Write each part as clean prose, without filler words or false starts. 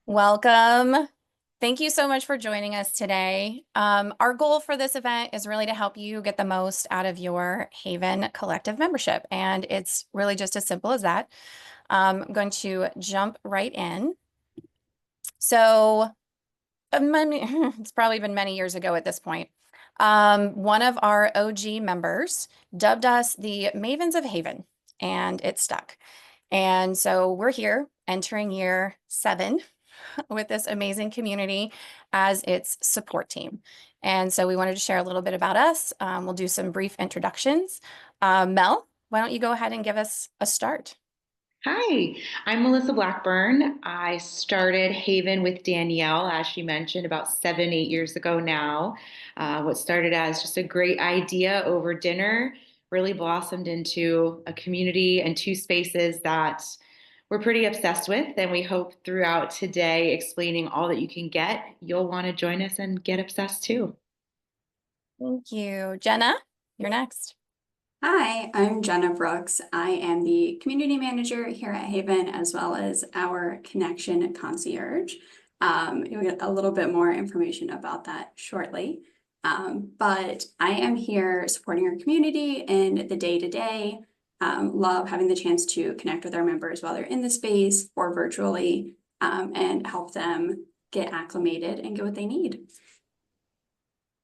Welcome. Thank you so much for joining us today. Our goal for this event is really to help you get the most out of your Haven Collective membership, and it's really just as simple as that. I'm going to jump right in. So, it's probably been many years ago at this point. One of our OG members dubbed us the Mavens of Haven, and it stuck. And so we're here entering year 7 with this amazing community as its support team. And so we wanted to share a little bit about us. We'll do some brief introductions. Mel, why don't you go ahead and give us a start? Hi, I'm Melissa Blackburn. I started Haven with Danielle, as she mentioned, about 7, 8 years ago now. What started as just a great idea over dinner really blossomed into a community and two spaces that we're pretty obsessed with. And we hope throughout today, explaining all that you can get, you'll want to join us and get obsessed too. Thank you. Jenna, you're next. Hi, I'm Jenna Brooks. I am the community manager here at Haven, as well as our connection concierge. You'll get a little bit more information about that shortly. But I am here supporting our community in the day-to-day. Love having the chance to connect with our members while they're in the space or virtually, and help them get acclimated and get what they need.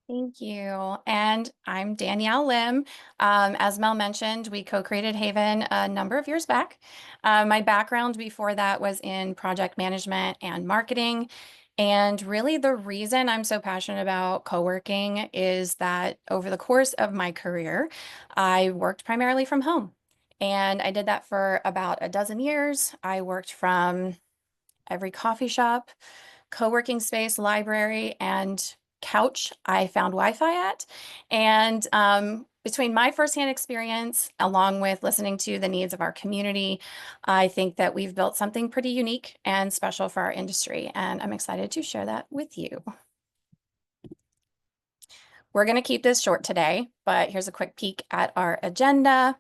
Thank you. And I'm Danielle Lim. As Mel mentioned, we co-created Haven a number of years back. My background before that was in project management and marketing. And really, the reason I'm so passionate about co-working is that over the course of my career, I worked primarily from home. And I did that for about a dozen years. I worked from every coffee shop, co-working space, library, and couch I found Wi-Fi at. And between my firsthand experience, along with listening to the needs of our community, I think that we've built something pretty unique and special for our industry. And I'm excited to share that with you. We're going to keep this short today, but here's a quick peek at our agenda.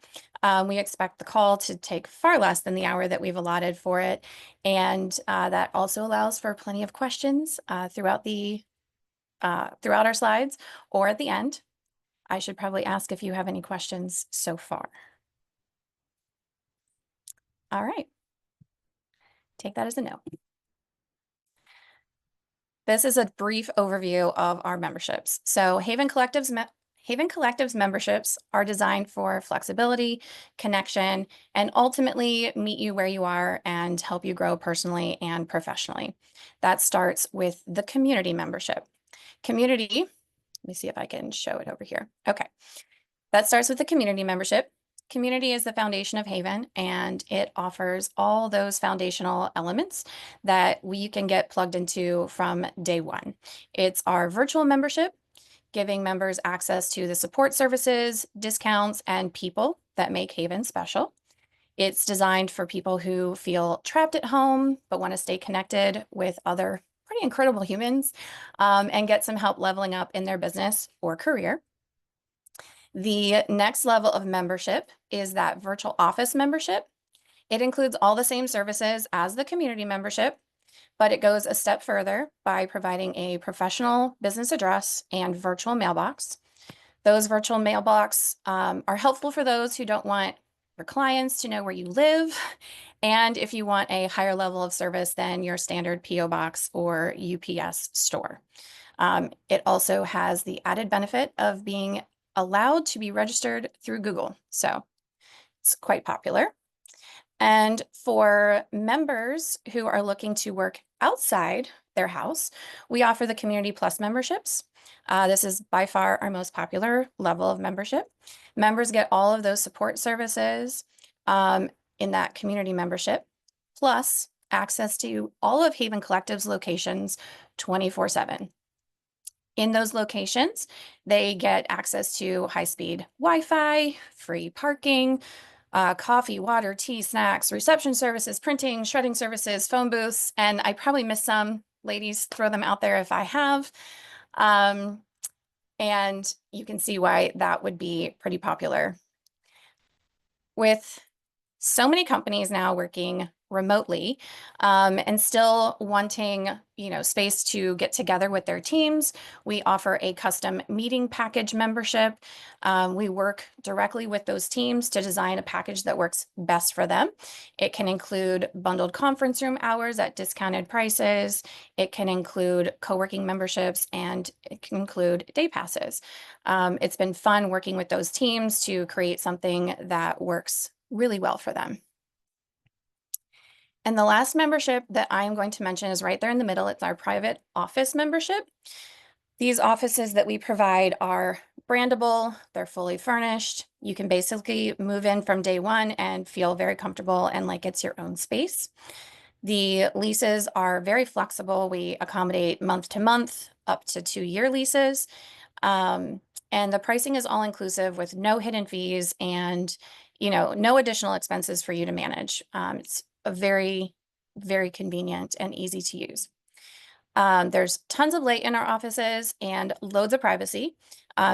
We expect the call to take far less than the hour that we've allotted for it. And that also allows for plenty of questions throughout our slides or at the end. I should probably ask if you have any questions so far. All right. Take that as a no. This is a brief overview of our memberships. So Haven Collective's memberships are designed for flexibility, connection, and ultimately meet you where you are and help you grow personally and professionally. That starts with the community membership. Community, let me see if I can show it over here. Okay, that starts with the community membership. Community is the foundation of Haven, and it offers all those foundational elements that we can get plugged into from day one. It's our virtual membership, giving members access to the support services, discounts, and people that make Haven special. It's designed for people who feel trapped at home but want to stay connected with other pretty incredible humans, and get some help leveling up in their business or career. The next level of membership is that virtual office membership. It includes all the same services as the community membership, but it goes a step further by providing a professional business address and virtual mailbox. Those virtual mailbox are helpful for those who don't want your clients to know where you live, and if you want a higher level of service than your standard PO box or UPS store. It also has the added benefit of being allowed to be registered through Google. So it's quite popular. And for members who are looking to work outside their house, we offer the Community Plus memberships. This is by far our most popular level of membership. Members get all of those support services in that community membership, plus access to all of Haven Collective's locations 24/7. In those locations, they get access to high-speed Wi-Fi, free parking, coffee, water, tea, snacks, reception services, printing, shredding services, phone booths, and I probably missed some. Ladies, throw them out there if I have. And you can see why that would be pretty popular. With so many companies now working remotely, and still wanting, space to get together with their teams. We offer a custom meeting package membership. We work directly with those teams to design a package that works best for them. It can include bundled conference room hours at discounted prices. It can include co-working memberships, and it can include day passes. It's been fun working with those teams to create something that works really well for them. And the last membership that I am going to mention is right there in the middle. It's our private office membership. These offices that we provide are brandable, they're fully furnished. You can basically move in from day one and feel very comfortable and like it's your own space. The leases are very flexible. We accommodate month to month, up to 2-year leases. And the pricing is all inclusive with no hidden fees and, no additional expenses for you to manage. It's a very, very convenient and easy to use. There's tons of light in our offices and loads of privacy.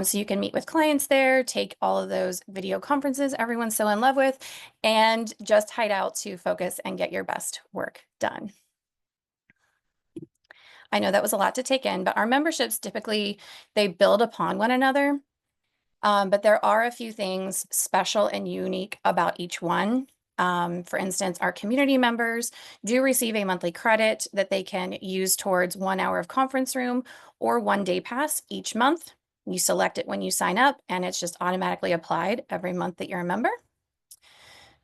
So you can meet with clients there, take all of those video conferences everyone's so in love with, and just hide out to focus and get your best work done. I know that was a lot to take in, but our memberships typically, they build upon one another. But there are a few things special and unique about each one. For instance, our community members do receive a monthly credit that they can use towards 1 hour of conference room or 1 day pass each month. You select it when you sign up, and it's just automatically applied every month that you're a member.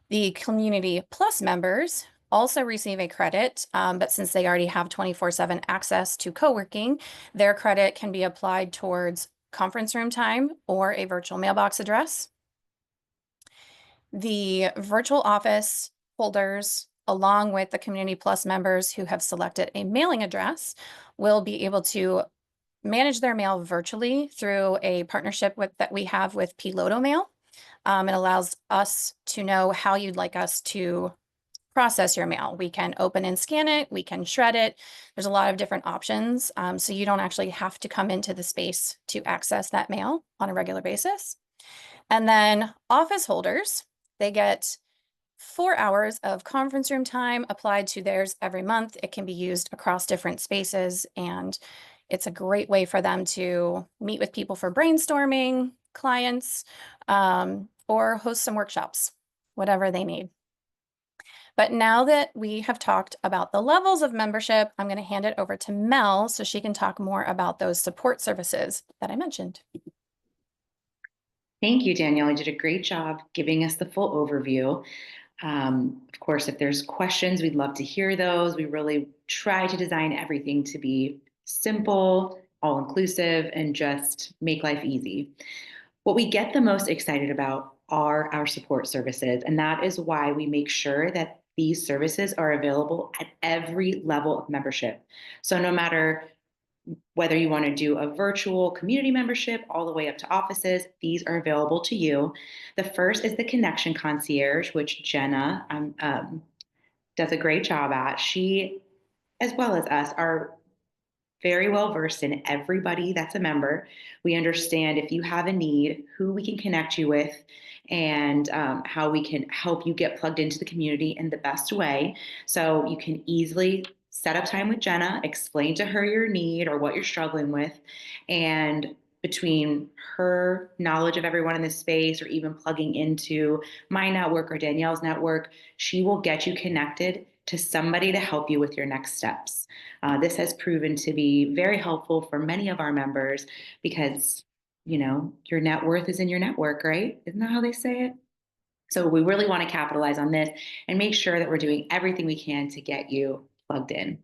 The Community Plus members also receive a credit, but since they already have 24/7 access to co-working, their credit can be applied towards conference room time or a virtual mailbox address. The virtual office holders, along with the Community Plus members who have selected a mailing address, will be able to manage their mail virtually through a partnership that we have with Piloto Mail. It allows us to know how you'd like us to process your mail. We can open and scan it, we can shred it. There's a lot of different options, so you don't actually have to come into the space to access that mail on a regular basis. And then office holders, they get 4 hours of conference room time applied to theirs every month. It can be used across different spaces, and it's a great way for them to meet with people for brainstorming, clients, or host some workshops, whatever they need. But now that we have talked about the levels of membership, I'm going to hand it over to Mel so she can talk more about those support services that I mentioned. Thank you, Danielle. You did a great job giving us the full overview. Of course, if there's questions, we'd love to hear those. We really try to design everything to be simple, all-inclusive, and just make life easy. What we get the most excited about are our support services, and that is why we make sure that these services are available at every level of membership. So no matter whether you want to do a virtual community membership all the way up to offices, these are available to you. The first is the Connection Concierge, which Jenna does a great job at. She, as well as us, are very well versed in everybody that's a member. We understand if you have a need, who we can connect you with, and how we can help you get plugged into the community in the best way. So you can easily set up time with Jenna, explain to her your need or what you're struggling with, and between her knowledge of everyone in this space or even plugging into my network or Danielle's network, she will get you connected to somebody to help you with your next steps. This has proven to be very helpful for many of our members because, your net worth is in your network, right? Isn't that how they say it? So we really want to capitalize on this and make sure that we're doing everything we can to get you plugged in.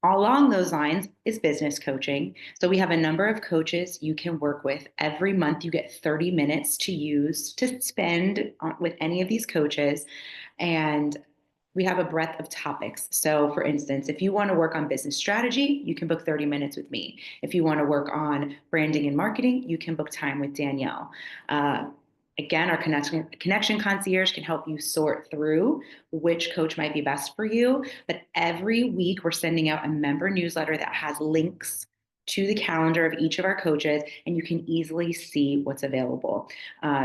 Along those lines is business coaching. So we have a number of coaches you can work with. Every month you get 30 minutes to spend with any of these coaches. And we have a breadth of topics. So for instance, if you want to work on business strategy, you can book 30 minutes with me. If you want to work on branding and marketing, you can book time with Danielle. Again, our connection concierge can help you sort through which coach might be best for you. But every week we're sending out a member newsletter that has links to the calendar of each of our coaches, and you can easily see what's available.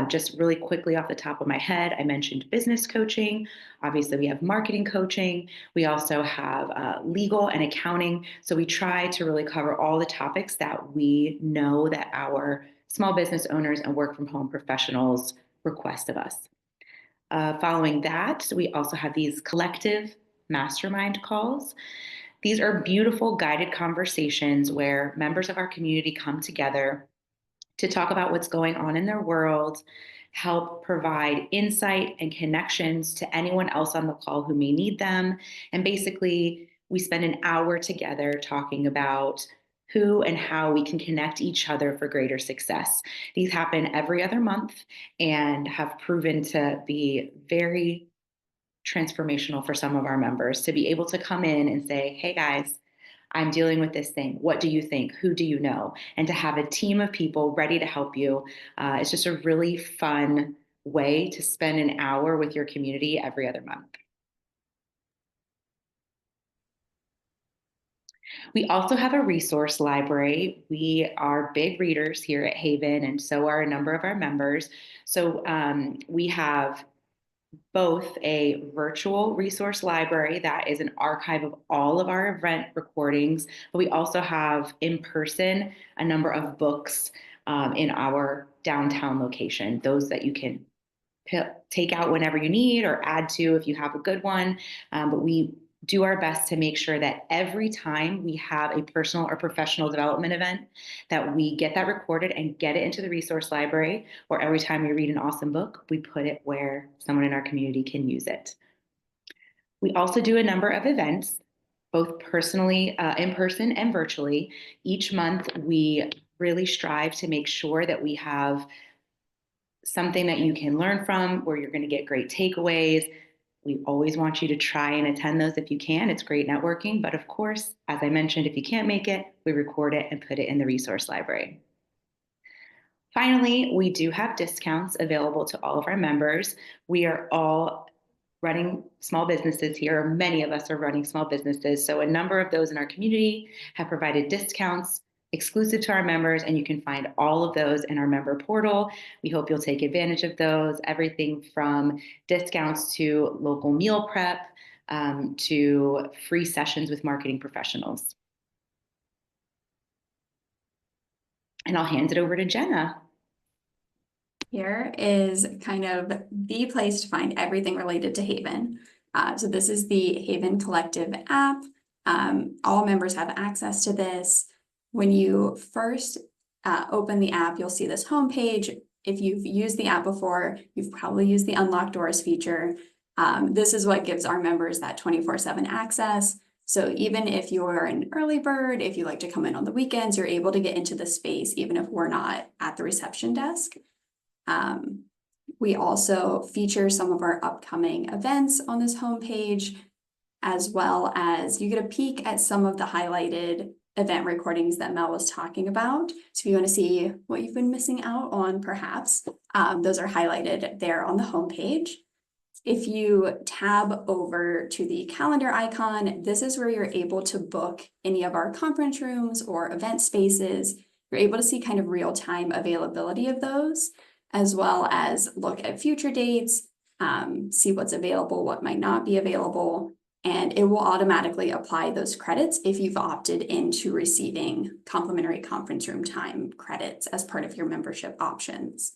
Just really quickly off the top of my head, I mentioned business coaching. Obviously, we have marketing coaching. We also have legal and accounting. So we try to really cover all the topics that we know that our small business owners and work from home professionals request of us. Following that, we also have these collective mastermind calls. These are beautiful guided conversations where members of our community come together to talk about what's going on in their world, help provide insight and connections to anyone else on the call who may need them. And basically, we spend an hour together talking about who and how we can connect each other for greater success. These happen every other month and have proven to be very transformational for some of our members to be able to come in and say, hey guys, I'm dealing with this thing. What do you think? Who do you know? And to have a team of people ready to help you. It's just a really fun way to spend an hour with your community every other month. We also have a resource library. We are big readers here at Haven, and so are a number of our members. So we have both a virtual resource library that is an archive of all of our event recordings, but we also have in person a number of books in our downtown location, those that you can take out whenever you need or add to if you have a good one. But we do our best to make sure that every time we have a personal or professional development event, that we get that recorded and get it into the resource library, or every time we read an awesome book, we put it where someone in our community can use it. We also do a number of events, both personally, in person and virtually. Each month, we really strive to make sure that we have something that you can learn from, where you're going to get great takeaways. We always want you to try and attend those if you can. It's great networking. But of course, as I mentioned, if you can't make it, we record it and put it in the resource library. Finally, we do have discounts available to all of our members. We are all running small businesses here, or many of us are running small businesses. So a number of those in our community have provided discounts exclusive to our members, and you can find all of those in our member portal. We hope you'll take advantage of those. Everything from discounts to local meal prep to free sessions with marketing professionals. And I'll hand it over to Jenna. Here is kind of the place to find everything related to Haven. So this is the Haven Collective app. All members have access to this. When you first open the app, you'll see this homepage. If you've used the app before, you've probably used the Unlock Doors feature. This is what gives our members that 24/7 access. So even if you're an early bird, if you like to come in on the weekends, you're able to get into the space even if we're not at the reception desk. We also feature some of our upcoming events on this homepage, as well as you get a peek at some of the highlighted event recordings that Mel was talking about. So if you want to see what you've been missing out on, perhaps, those are highlighted there on the homepage. If you tab over to the calendar icon, this is where you're able to book any of our conference rooms or event spaces. You're able to see kind of real-time availability of those, as well as look at future dates, see what's available, what might not be available, and it will automatically apply those credits if you've opted into receiving complimentary conference room time credits as part of your membership options.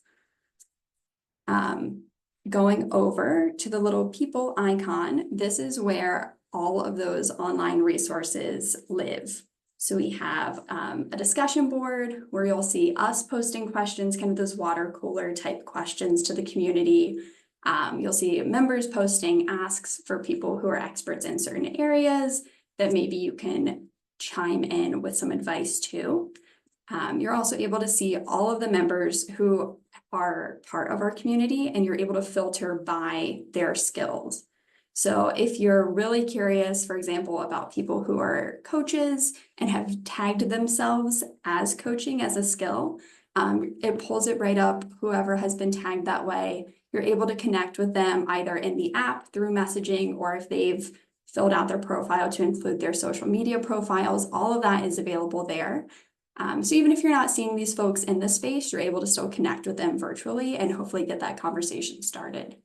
Going over to the little people icon, this is where all of those online resources live. So we have a discussion board where you'll see us posting questions, kind of those water cooler type questions to the community. You'll see members posting asks for people who are experts in certain areas that maybe you can chime in with some advice to. You're also able to see all of the members who are part of our community, and you're able to filter by their skills. So if you're really curious, for example, about people who are coaches and have tagged themselves as coaching as a skill, it pulls it right up, whoever has been tagged that way. You're able to connect with them either in the app through messaging, or if they've filled out their profile to include their social media profiles, all of that is available there. So even if you're not seeing these folks in the space, you're able to still connect with them virtually and hopefully get that conversation started.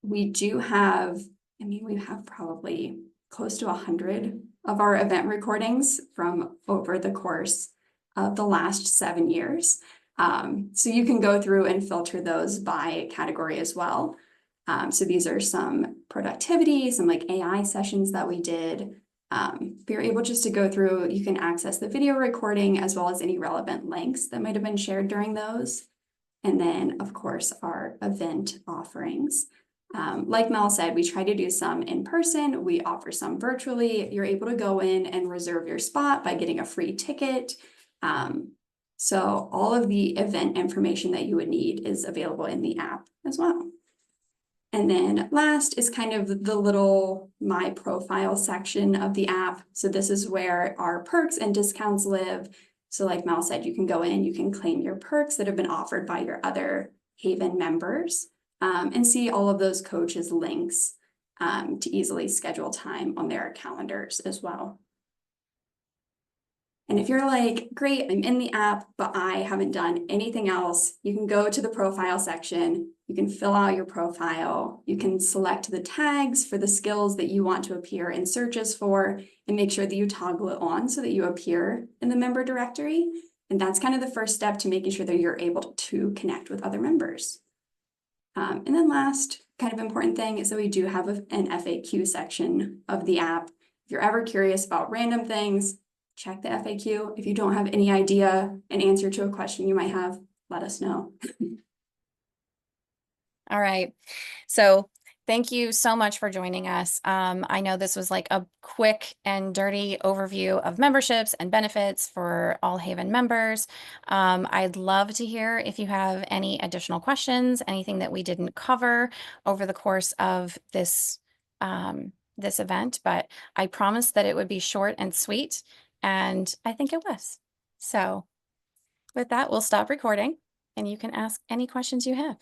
We do have, we have probably close to 100 of our event recordings from over the course of the last 7 years. So you can go through and filter those by category as well. So these are some productivity, some like AI sessions that we did. You're able just to go through, you can access the video recording as well as any relevant links that might have been shared during those. And then, of course, our event offerings. Like Mel said, we try to do some in person. We offer some virtually. You're able to go in and reserve your spot by getting a free ticket. So all of the event information that you would need is available in the app as well. And then last is kind of the little My Profile section of the app. So this is where our perks and discounts live. So like Mel said, you can go in, you can claim your perks that have been offered by your other Haven members, and see all of those coaches' links to easily schedule time on their calendars as well. And if you're like, great, I'm in the app, but I haven't done anything else, you can go to the profile section, you can fill out your profile, you can select the tags for the skills that you want to appear in searches for, and make sure that you toggle it on so that you appear in the member directory. And that's kind of the first step to making sure that you're able to connect with other members. And then last kind of important thing is that we do have an FAQ section of the app. If you're ever curious about random things, check the FAQ. If you don't have any idea, an answer to a question you might have, let us know. All right. So thank you so much for joining us. I know this was like a quick and dirty overview of memberships and benefits for all Haven members. I'd love to hear if you have any additional questions, anything that we didn't cover over the course of this, this event, but I promised that it would be short and sweet, and I think it was. So with that, we'll stop recording and you can ask any questions you have.